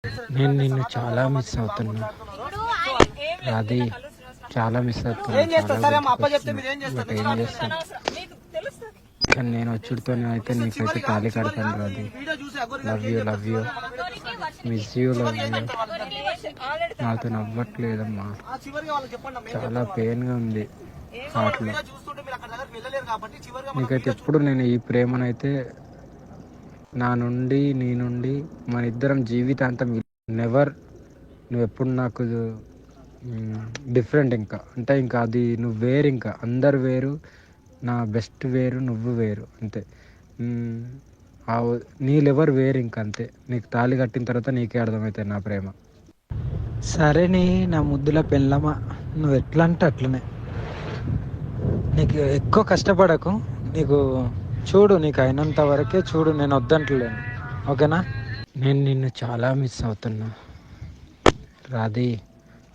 నేను నిన్ను చాలా మిస్ అవుతున్నా రాధి, చాలా మిస్ అవుతున్నా. బట్ ఏం చేస్తాను, కానీ నేను వచ్చుడితోనే అయితే నీకైతే తాళి కడతాను Radhi. Love you, love you, miss you, love you. నాతో నవ్వట్లేదమ్మా, చాలా పెయిన్గా ఉంది హార్ట్లో. నీకైతే ఎప్పుడు నేను ఈ ప్రేమనైతే నా నుండి నీ నుండి మన ఇద్దరం జీవితాంతం నెవర్, నువ్వు ఎప్పుడు నాకు డిఫరెంట్, ఇంకా అంటే ఇంకా అది నువ్వు వేరు, ఇంకా అందరు వేరు, నా బెస్ట్ వేరు, నువ్వు వేరు అంతే. నీ లెవర్ వేరు, ఇంకా అంతే. నీకు తాళి కట్టిన తర్వాత నీకే అర్థమవుతుంది నా ప్రేమ. సరే నీ నా ముద్దుల పెళ్ళమా, నువ్వు ఎట్లా అంటే అట్లనే. నీకు ఎక్కువ కష్టపడకు, నీకు చూడు, నీకు అయినంత వరకే చూడు, నేను వద్దంటలేను, ఓకేనా. నేను నిన్ను చాలా మిస్ అవుతున్నా రాధి,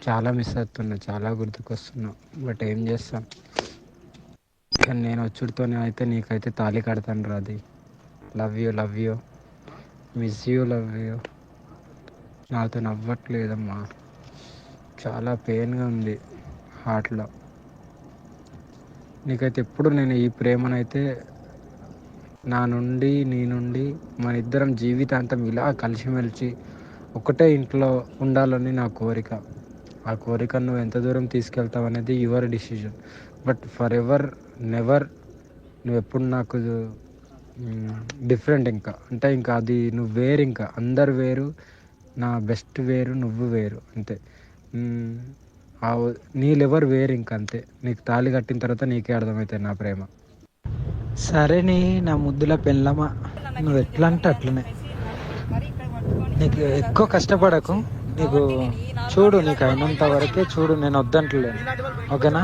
చాలా మిస్ అవుతున్నా, చాలా గుర్తుకొస్తున్నా. బట్ ఏం చేస్తాం, కానీ నేను వచ్చుడితోనే అయితే నీకైతే తాళి కడతాను Radhi. Love you, love you, miss you, love you. నాతో నవ్వట్లేదమ్మా, చాలా పెయిన్గా ఉంది హార్ట్లో. నీకైతే ఎప్పుడు నేను ఈ ప్రేమనైతే నా నుండి నీ నుండి మన ఇద్దరం జీవితాంతం ఇలా కలిసిమెలిసి ఒకటే ఇంట్లో ఉండాలని నా కోరిక. ఆ కోరిక నువ్వు ఎంత దూరం తీసుకెళ్తావు అనేది your decision. But for ever never, నువ్వు ఎప్పుడు నాకు డిఫరెంట్, ఇంకా అంటే ఇంకా అది నువ్వు వేరు, ఇంకా అందరు వేరు, నా బెస్ట్ వేరు, నువ్వు వేరు అంతే. నీ లెవర్ వేరు, ఇంకా అంతే. నీకు తాళి కట్టిన తర్వాత నీకే అర్థమవుతుంది నా ప్రేమ. సరే నీ నా ముద్దుల పెళ్ళమా, నువ్వు ఎట్లా అంటే అట్లనే. నీకు ఎక్కువ కష్టపడకు, నీకు చూడు, నీకు అయినంత వరకే చూడు, నేను వద్దంటలేను, ఓకేనా.